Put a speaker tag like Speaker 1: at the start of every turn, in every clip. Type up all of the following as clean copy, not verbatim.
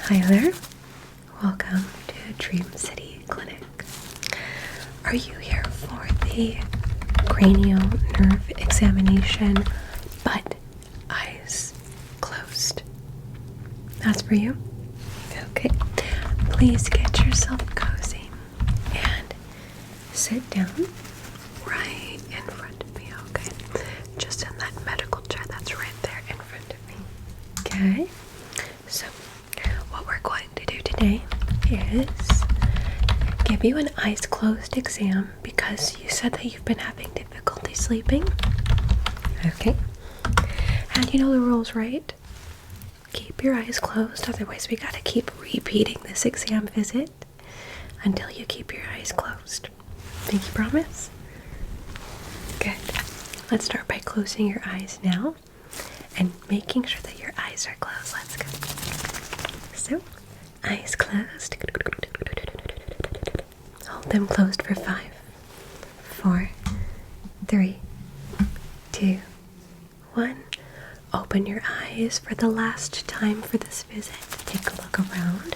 Speaker 1: Hi there. Welcome to Dream City Clinic. Are you here for the cranial nerve examination, but eyes closed? That's for you? Okay. Please get yourself cozy and sit down right in front of me, okay? Just in that medical chair that's right there in front of me. Okay? So, what we're going to do today is give you an eyes closed exam because you said that you've been having difficulty sleeping. Okay. And you know the rules, right? Keep your eyes closed, otherwise we gotta keep repeating this exam visit until you keep your eyes closed. Pinky promise? Good. Let's start by closing your eyes now and making sure that your eyes are closed. Let's go. So, eyes closed. Hold them closed for 5, 4, 3, 2, 1. Open your eyes for the last time for this visit. Take a look around.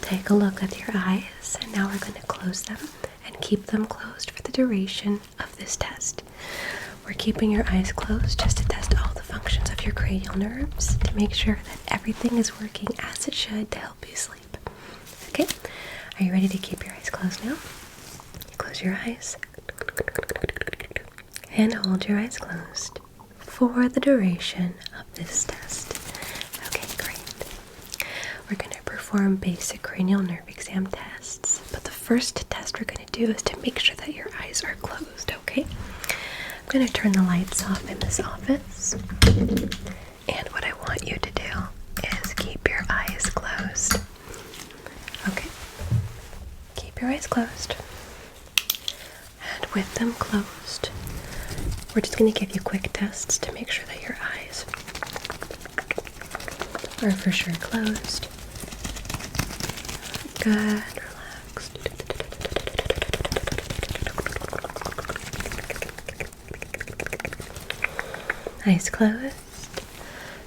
Speaker 1: Take a look at your eyes, and now we're going to close them and keep them closed for the duration of this test. We're keeping your eyes closed just to test all the functions of your cranial nerves to make sure that everything is working as it should to help you sleep. Okay? Are you ready to keep your eyes closed now? Close your eyes. And hold your eyes closed for the duration of this test. Okay, great. We're going to perform basic cranial nerve exam tests, but the first test we're going to do is to make sure that your eyes are closed, okay? I'm going to turn the lights off in this office, and what I want you to do is keep your eyes closed. Okay, keep your eyes closed, and with them closed, we're just going to give you quick tests to make sure that your eyes are for sure closed. Good, relaxed. Eyes closed.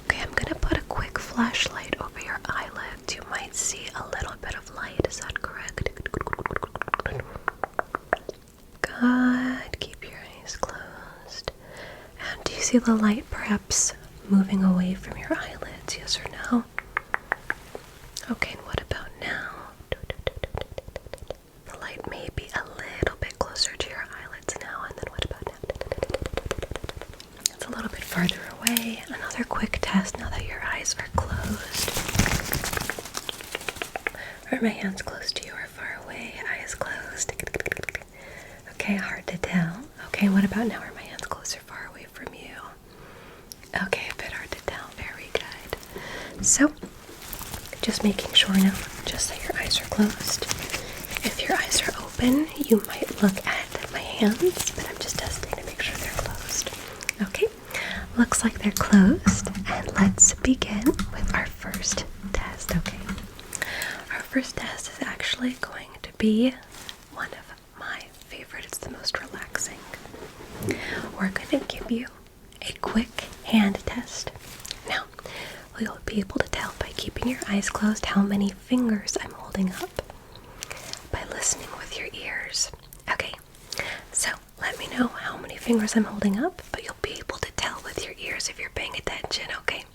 Speaker 1: Okay, I'm going to put a quick flashlight over your eyelids. You might see a little bit of light. Is that correct? Good. Keep your eyes closed. And do you see the light perhaps moving away from your eyelids? Yes or no? Okay, and what about now? The light may be a little bit closer to your eyelids now. And then what about now? It's a little bit farther away. Another quick test now that your eyes are closed. Are my hands close to you or far away? Eyes closed. Okay, hard to tell. Okay, what about now? Are my hands close or far away from you? Okay, a bit hard to tell. Very good. So, just making sure now, just that your eyes are closed. If your eyes are open, you might look at my hands, but I'm just testing to make sure they're closed. Okay, looks like they're closed, and let's begin with our first test, okay? Our first test is actually going to be one of my favorite. It's the most relaxing. We're going to give you a quick hand test. Now, you'll be able to tell by keeping your eyes closed how many fingers I'm holding up by listening with your ears. Okay, so let me know how many fingers I'm holding up, but you'll be able to tell with your ears if you're paying attention, okay?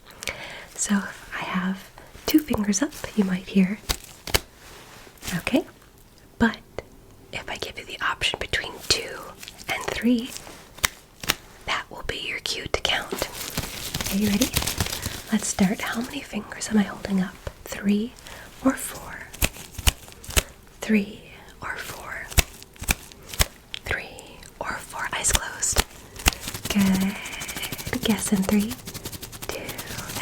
Speaker 1: So if I have 2 fingers up, you might hear, okay? But if I give you the option between 2 and 3, that will be your cue to count. Are you ready? Let's start. How many fingers am I holding up? 3 or 4? 3 or 4? 3 or 4. Eyes closed. Good. Guess in 3, 2,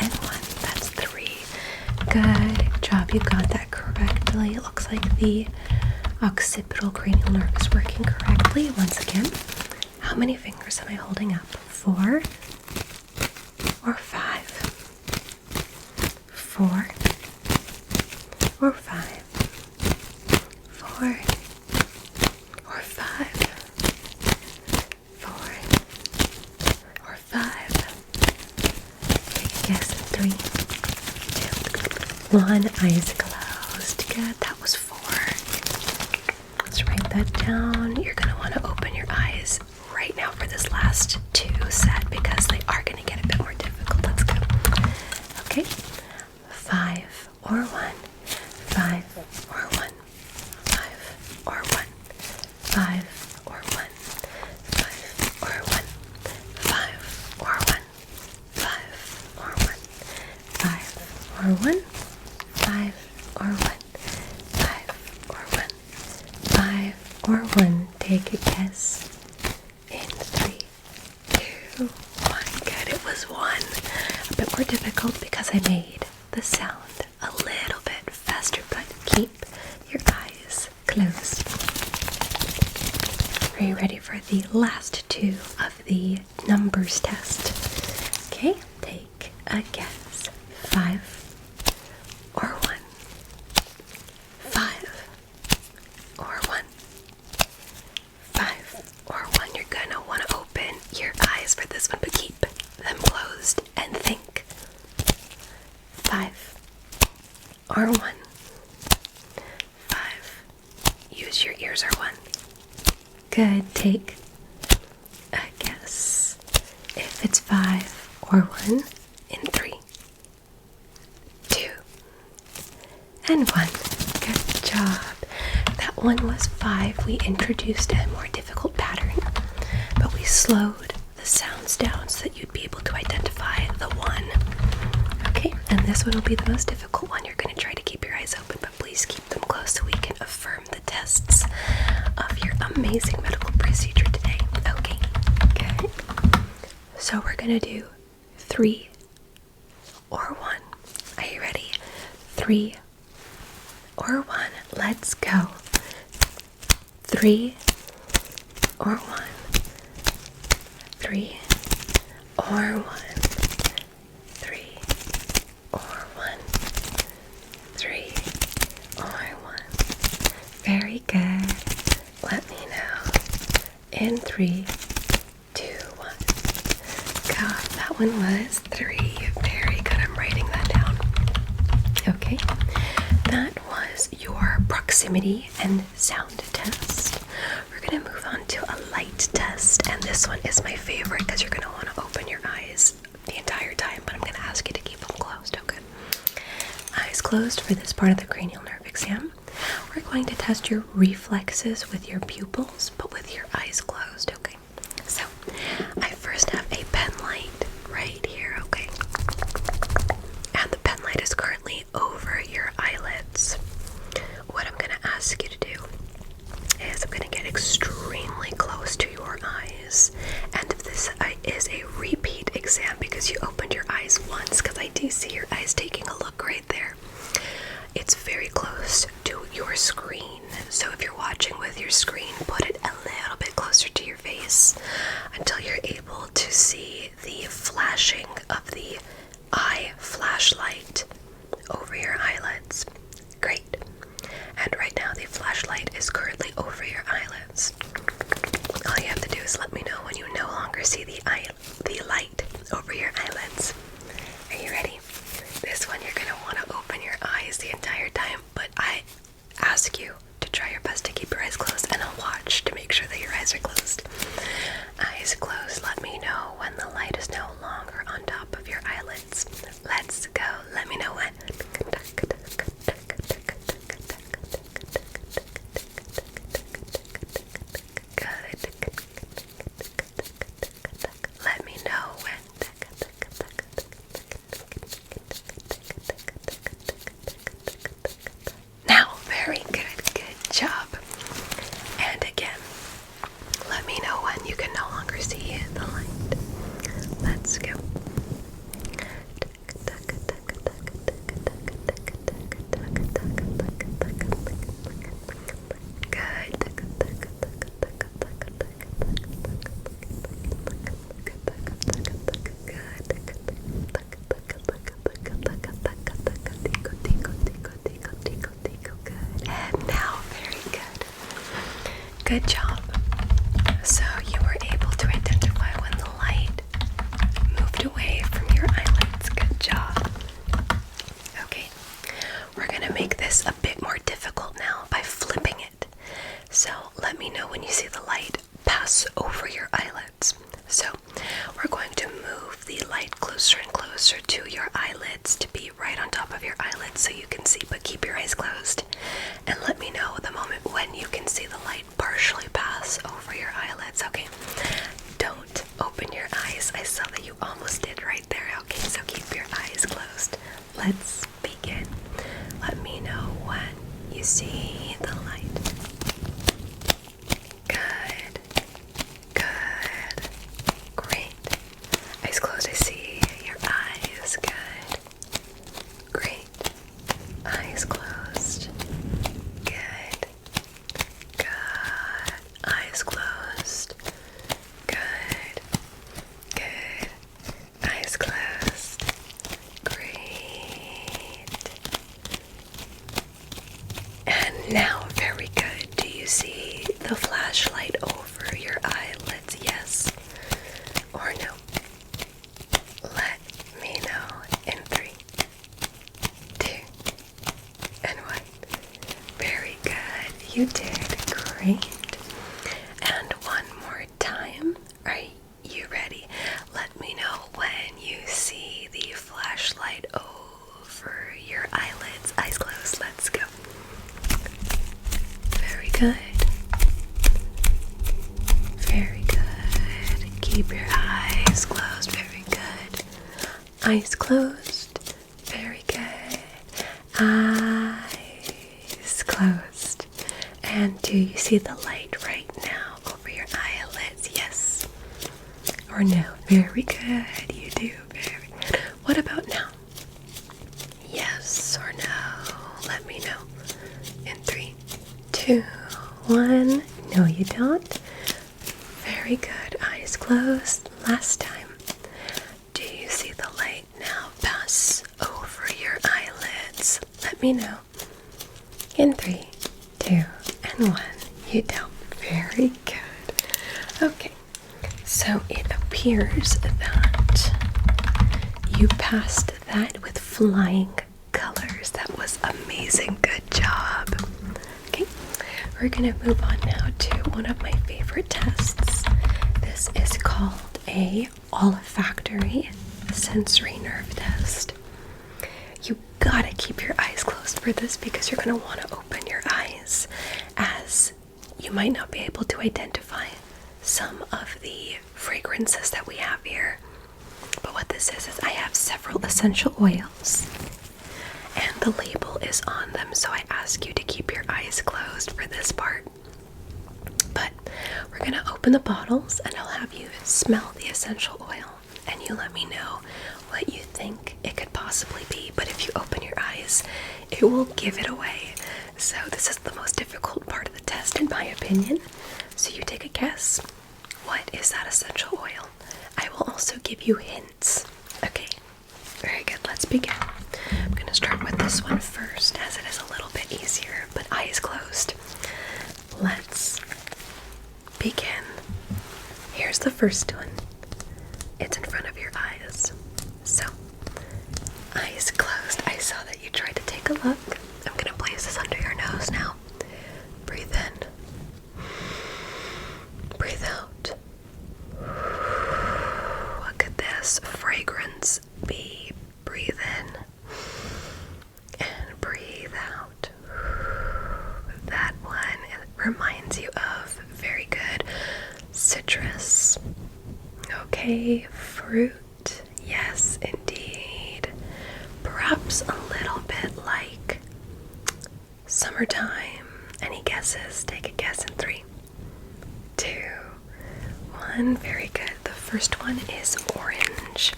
Speaker 1: and 1. That's 3. Good job. You got that correctly. It looks like the occipital cranial nerve is working correctly. Once again, how many fingers am I holding up? 4 or 5? 4 or 5? 4 or 5? 4 or 5? Take a guess in 3, 2, 1, eyes closed. Good, that was 4. Let's write that down. You're going to want to open your eyes right now for this last 2 set because they are going to get a bit more difficult. Let's go. Okay. 5 or 1. 5 or 1. 5 or 1. 5 or 1. 5 or 1. 5 or 1. 5 or 1. 5 or 1. 5 or 1. 5 or 1. 5 or 1. Take a guess. In 3, 2, 1. Good. It was 1. A bit more difficult because I made the sound a little bit faster, but keep your eyes closed. Are you ready for the last 2 of the numbers test? Okay, take a guess. 5 or 1. 5 or 1. 5 or 1. You're gonna want to open your eyes for this one, but keep them closed and think. 5 or 1. 5. Use your ears or 1. Good. Take a guess. If it's 5 or 1 in 3, 2, and 1. Good job. That one was 5. We introduced a more difficult pattern, but we slowed the sounds down so that you'd be able to identify the 1. Okay, and this one will be the most difficult one. You're going to try to keep your eyes open, but please keep them closed so we can affirm the tests of your amazing medical procedure today. Okay, good. So we're going to do 3 or 1. Are you ready? 3 or 1. Let's go. 3 or 1. 3 or 1. 3 or 1. 3 or 1. Very good. Let me know. In 3, 2, 1. God, that one was 3. Very good. I'm writing that down. Okay. That was your proximity and sound test. We're going to move on to a light test, and this one is my favorite because you're going to want to open your eyes the entire time, but I'm going to ask you to keep them closed, okay? Eyes closed for this part of the cranial nerve exam. We're going to test your reflexes with your pupils, but with your eyes closed, okay? So, I first have a pen light right here, okay? And the pen light is currently over your eyelids. What I'm going to ask you to do is I'm going to get extremely close to your eyes. And if this is a repeat exam because you opened your eyes once, because I do see your eyes taking a look right there, it's very close to your screen. So if you're watching with your screen, put it a little bit closer to your face until you're able to see the flashing of the eye flashlight over your eyelids. Great. And right now the flashlight is currently over your eyelids. All you have to do is let me know when you no longer see the light over your eyelids. Are you ready? This one you're going to want to open your eyes the entire time, but I ask you to try your best to keep your eyes closed, and I'll watch to make sure that your eyes are closed. Eyes closed. Let me know when the light is no longer on top of your eyelids. Let's go. Let me know when. Good. Let me know when. Now, very good. Good job. And again, let me know when you can no longer see the light. Let's go. And now, very good. Good job. So you were able to identify when the light moved away from your eyelids. Good job. Okay, this a bit more difficult now by flipping it. So let me know when you see the light pass over your eyelids. So we're going to move the light closer and closer to your eyelids to be right on top of your eyelids so you can see, but keep your eyes closed. And let me know the moment when you can see the light partially pass over your eyelids. Okay, don't open your eyes. I saw that you almost did right there. Okay, so keep your eyes closed. Let's begin. Let me know when you see the light. Good. Good. Great. Eyes closed. I see your eyes. Good. Great. Eyes closed. Good. Good. Eyes closed. Good. Good. Eyes closed. Great. And now, very good. Do you see the flashlight over your eyelids? Yes or no? Let me know in 3, 2, and 1. Very good. You did great. And one more time. Are you ready? Let me know when you see the flashlight over your eyelids. Eyes closed. Let's go. Very good. Very good. Keep your eyes closed. Very good. Eyes closed. Very good. Eyes closed. And do you see the light right now over your eyelids? Yes or no? Very good. You do. Very good. What about now? Yes or no? Let me know in 3, 2, 1. No, you don't. Very good. Eyes closed. Last time. Do you see the light now pass over your eyelids? Let me know in 3, 2, and 1. You don't. Very good. Okay. So it appears that you passed that with flying colors. That was amazing. Good job. Okay, we're gonna move on now to one of my favorite tests. This is called a olfactory sensory nerve test. You gotta keep your eyes closed for this because you're gonna want to open your eyes, as you might not be able to identify some of the fragrances that we have here. But what this is I have several essential oils, and the label is on them, so I ask you to keep your eyes closed for this part. But we're gonna open the bottles, and I'll have you smell the essential oil, and you let me know what you think it could possibly be. But if you open your eyes, it will give it away. So this is the most difficult part of the test, in my opinion. So you take a guess. What is that essential oil? I will also give you hints. Okay, very good. Let's begin. I'm going to start with this one first, as it is a little bit easier, but eyes closed. Let's begin. Here's the first one. It's in front of your eyes. So, eyes closed. I saw that you tried to take a look. I'm going to place this under your nose now. Breathe in. Breathe out. What could this fragrance be? Breathe in and breathe out. That one, it reminds you of, very good, citrus. Okay, fruit. Yes, indeed. Perhaps a little bit like summertime. Any guesses? Take a guess in 3, 2, 1. Very good. The first one is orange.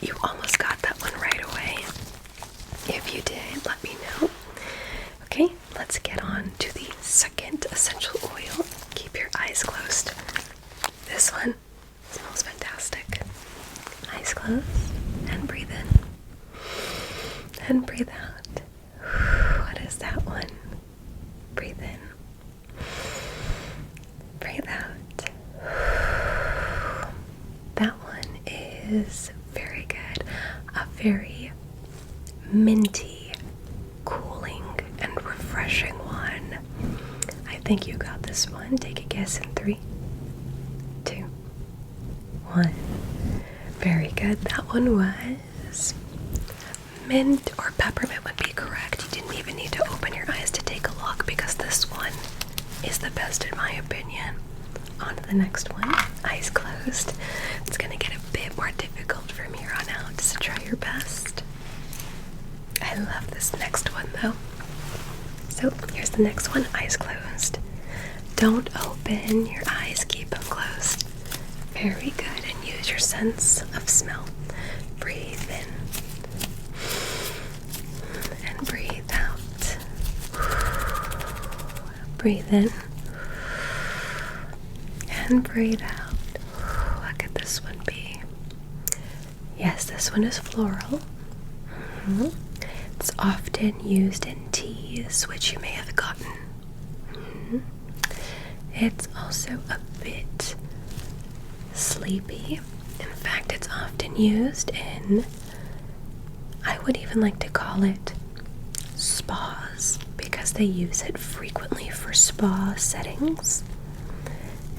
Speaker 1: You almost got that one right away. If you did, let me know. Okay, let's get on to the second essential oil. Keep your eyes closed. This one smells fantastic. Eyes closed and breathe in and breathe out. What is that one? Breathe in. Breathe out. That one is very good. A very minty, cooling think you got this one. Take a guess in 3, 2, 1. Very good. That one was mint or peppermint would be correct. You didn't even need to open your eyes to take a look because this one is the best in my opinion. On to the next one. Eyes closed. It's going to get a bit more difficult from here on out, so try your best. I love this next one though. So here's the next one. Eyes closed. Don't open your eyes. Keep them closed. Very good. And use your sense of smell. Breathe in. And breathe out. Breathe in. And breathe out. What could this one be? Yes, this one is floral. It's often used in teas, which you may have gotten. It's also a bit sleepy. In fact, it's often used in, I would even like to call it spas, because they use it frequently for spa settings.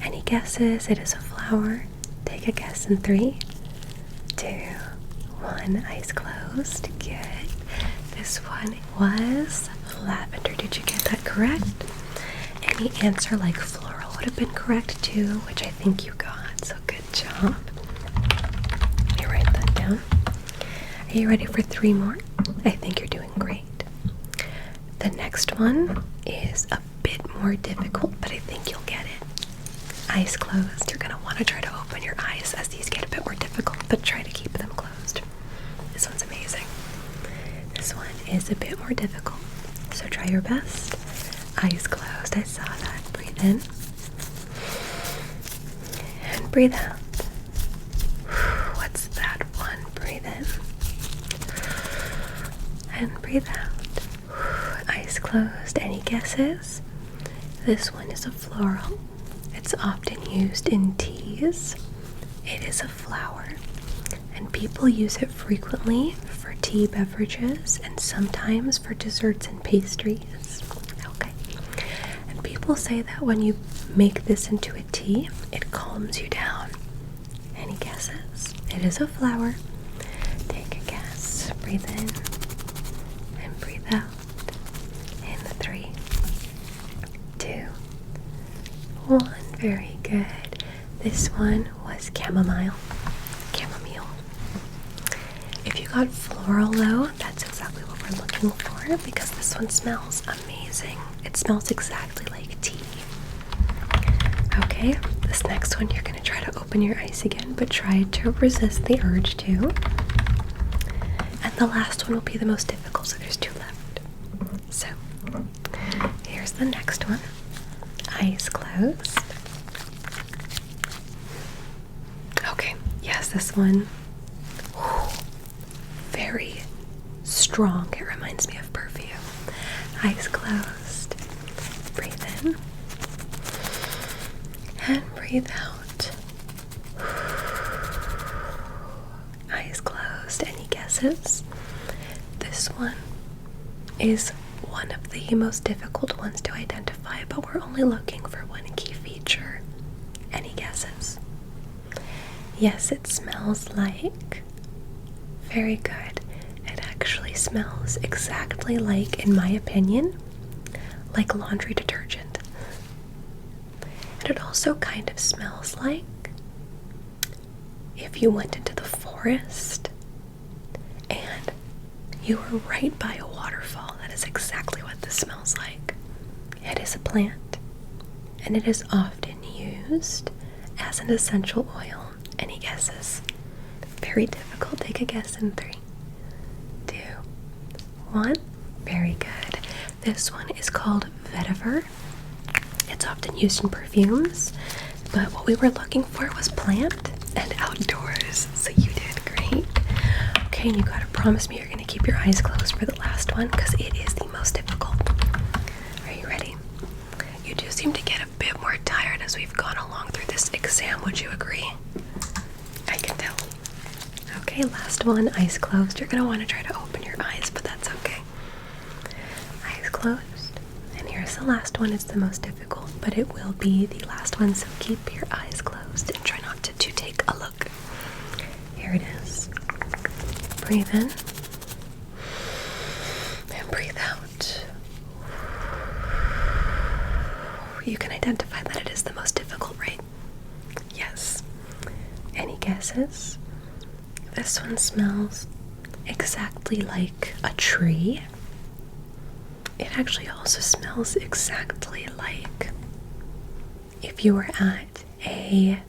Speaker 1: Any guesses? It is a flower. Take a guess in 3, 2, 1. Eyes closed. Good. This one was lavender. Did you get that correct? Any answer like floral would have been correct too, which I think you got, so good job. Let me write that down. Are you ready for 3 more? I think you're doing great. The next one is a bit more difficult, but I think you'll get it. Eyes closed. You're going to want to try to open your eyes as these get a bit more difficult, but try to keep them closed. This one's amazing. This one is a bit more difficult, so try your best. Eyes closed. I saw that. Breathe in. And breathe out. What's that one? Breathe in. And breathe out. Eyes closed. Any guesses? This one is a floral. It's often used in teas. It is a flower, and people use it frequently for tea beverages and sometimes for desserts and pastries. Okay. And people say that when you make this into a tea, it calms you down. Any guesses? It is a flower. Take a guess. Breathe in and breathe out. In 3, 2, 1. Very good. This one was chamomile. If you got floral though, that's exactly what we're looking for because this one smells amazing. It smells exactly like tea. Okay, this next one you're going to try to open your eyes again, but try to resist the urge to. And the last one will be the most difficult, so there's 2 left. So, here's the next one. Eyes closed. Okay, yes, this one, very strong. It reminds me of perfume. Eyes closed. Breathe in. And breathe out. Eyes closed. Any guesses? This one is one of the most difficult ones to identify, but we're only looking for one key feature. Any guesses? Yes, it smells like, very good. It actually smells exactly like, in my opinion, like laundry detergent. And it also kind of smells like if you went into the forest and you were right by a waterfall. That is exactly what this smells like. It is a plant, and it is often used as an essential oil. Any guesses? Very difficult. Take a guess in 3, 2, 1. Very good. This one is called vetiver. It's often used in perfumes, but what we were looking for was plant and outdoors, so you did great. Okay, and you gotta promise me you're gonna keep your eyes closed for the last one because it is the most difficult. Are you ready? You do seem to get a bit more tired as we've gone along through this exam, would you agree? I can tell. Okay, last one, eyes closed. You're gonna want to try to open your eyes, but that's okay. Eyes closed. And here's the last one, it's the most difficult. but it will be the last one, so keep your eyes closed and try not to take a look. Here it is. Breathe in and breathe out. You can identify that it is the most difficult, right? Yes. Any guesses? This one smells exactly like a tree. It actually also smells exactly like if you were at a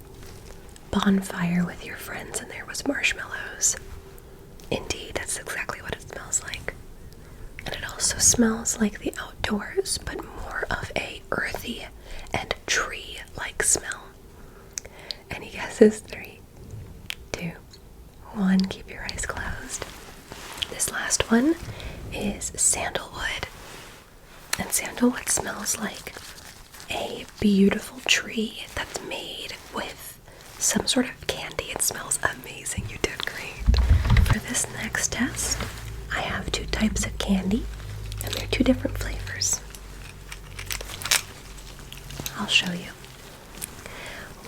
Speaker 1: bonfire with your friends and there was marshmallows. Indeed, that's exactly what it smells like. And it also smells like the outdoors, but more of a earthy and tree-like smell. Any guesses? 3, 2, 1. Keep your eyes closed. This last one is sandalwood. And sandalwood smells like a beautiful tree that's made with some sort of candy. It smells amazing. You did great. For this next test, I have 2 types of candy, and they're 2 different flavors. I'll show you.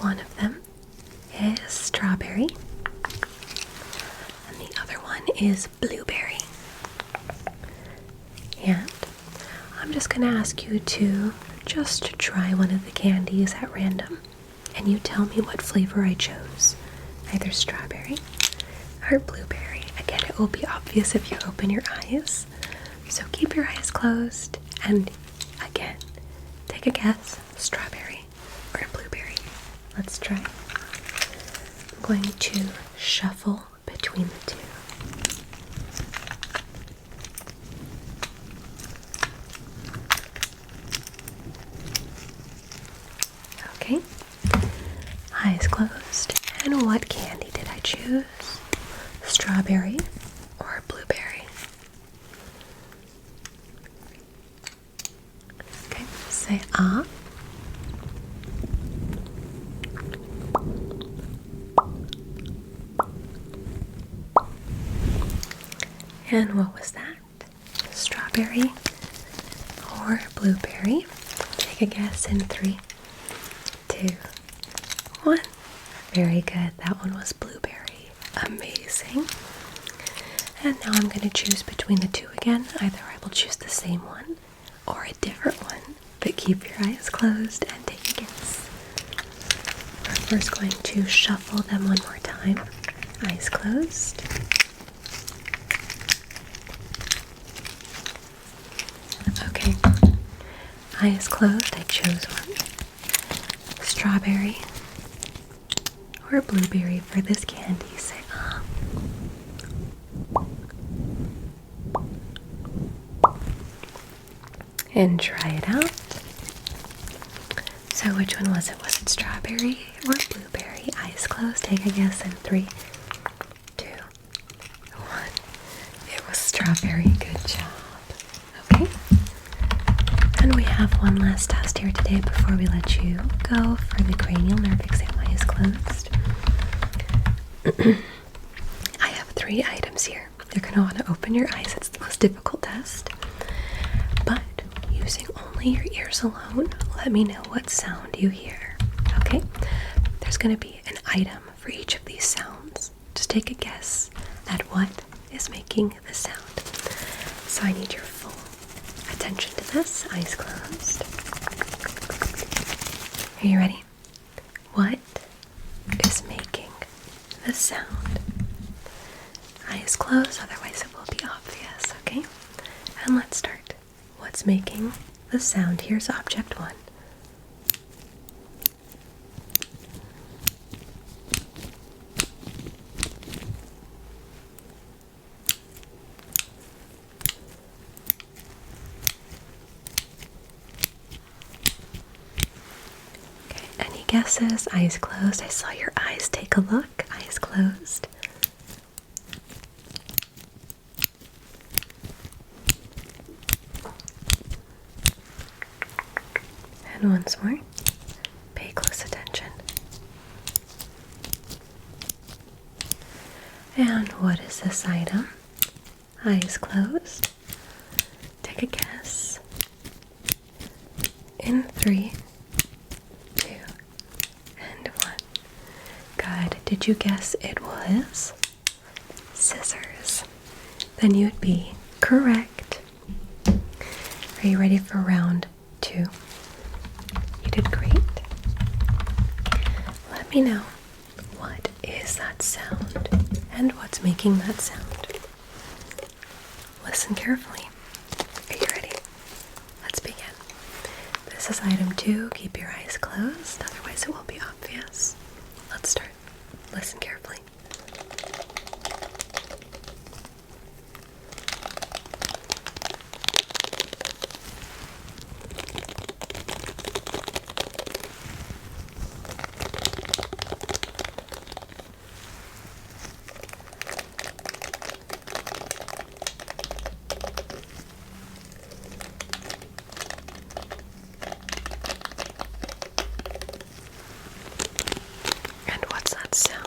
Speaker 1: One of them is strawberry, and the other one is blueberry. And I'm just going to ask you to just try one of the candies at random, and you tell me what flavor I chose, either strawberry or blueberry. Again, it will be obvious if you open your eyes, so keep your eyes closed, and again, take a guess, strawberry or blueberry. Let's try. I'm going to shuffle between the 2. Okay, eyes closed. And what candy did I choose? Strawberry or blueberry? Okay, say ah. And what was that? Strawberry or blueberry? Take a guess in 3, 2, 1. Very good. That one was blueberry. Amazing. And now I'm going to choose between the 2 again. Either I will choose the same one or a different one, but keep your eyes closed and take a guess. We're first going to shuffle them one more time. Eyes closed. Okay. Eyes closed. I chose one. Strawberry or blueberry for this candy. Say ah. And try it out. So which one was it? Was it strawberry or blueberry? Eyes closed. Take a guess in 3, 2, 1. It was strawberry. Good job. Okay. And we have one last test here today before we let you go for the cranial nerve exam. Eyes closed. I have 3 items here. You're going to want to open your eyes. It's the most difficult test. But using only your ears alone, let me know what sound you hear. Okay? There's going to be an item for each of these sounds. Just take a guess at what is making the sound. So I need your full attention to this. Eyes closed. Are you ready? What is making the sound? Eyes closed, otherwise it will be obvious, okay? And let's start. What's making the sound? Here's object 1. Okay, any guesses? Eyes closed. I saw your eyes. Take a look. Eyes closed. And once more, pay close attention. And what is this item? Eyes closed. Take a guess. In 3, Did you guess it was scissors? Then you would be correct. Are you ready for round 2? You did great. Let me know, what is that sound and what's making that sound? Listen carefully. Are you ready? Let's begin. This is item 2. Keep your eyes closed, otherwise it will be obvious. Let's start. Listen carefully. And what's that sound?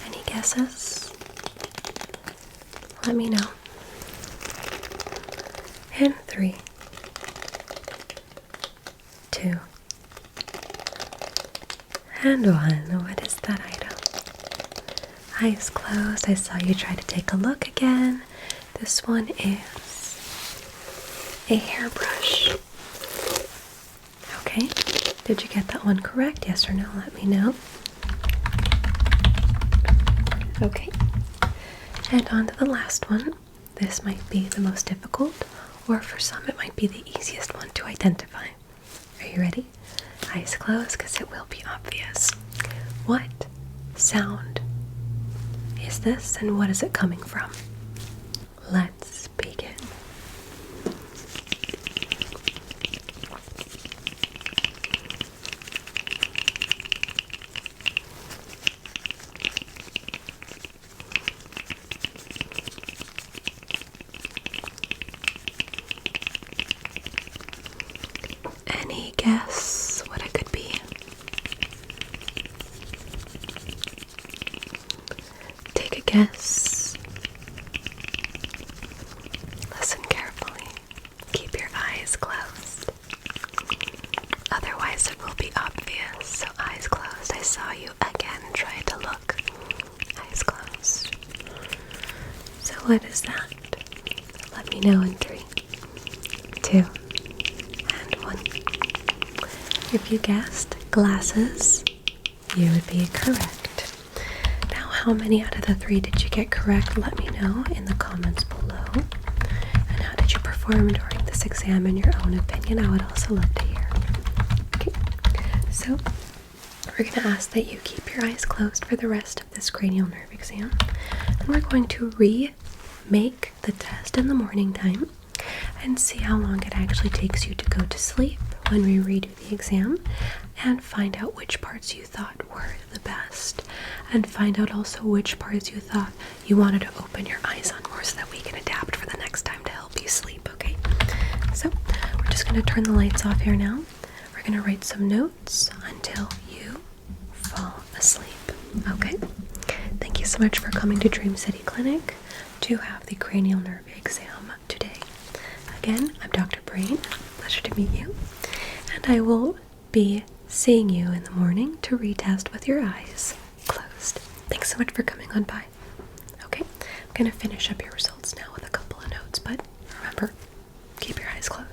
Speaker 1: Any guesses? Let me know. In 3, 2, and 1. What is that item? Eyes closed. I saw you try to take a look again. This one is a hairbrush. Okay, did you get that one correct? Yes or no? Let me know. Okay, and on to the last one. This might be the most difficult, or for some it might be the easiest one to identify. Are you ready? Eyes closed, because it will be obvious. What sound is this, and what is it coming from? Let's begin. Any guess what it could be? Take a guess. Listen carefully. Keep your eyes closed. Otherwise it will be obvious. So eyes closed. I saw you again try to look. Eyes closed. So what is that? Let me know in 3, 2, and 1. If you guessed glasses, you would be correct. Now, how many out of the 3 did you get correct? Let me know in the comments below. And how did you perform during this exam in your own opinion? I would also love to hear. Okay, so we're going to ask that you keep your eyes closed for the rest of this cranial nerve exam. And we're going to remake the test in the morning time and see how long it actually takes you to go to sleep when we redo the exam, and find out which parts you thought were the best, and find out also which parts you thought you wanted to open your eyes on more so that we can adapt for the next time to help you sleep, okay? So we're just going to turn the lights off here now. We're going to write some notes until you fall asleep, okay? Thank you so much for coming to Dream City Clinic to have the cranial nerve exam today. Again, I'm Dr. Brain. Pleasure to meet you. And I will be seeing you in the morning to retest with your eyes closed. Thanks so much for coming on by. Okay, I'm going to finish up your results now with a couple of notes, but remember, keep your eyes closed.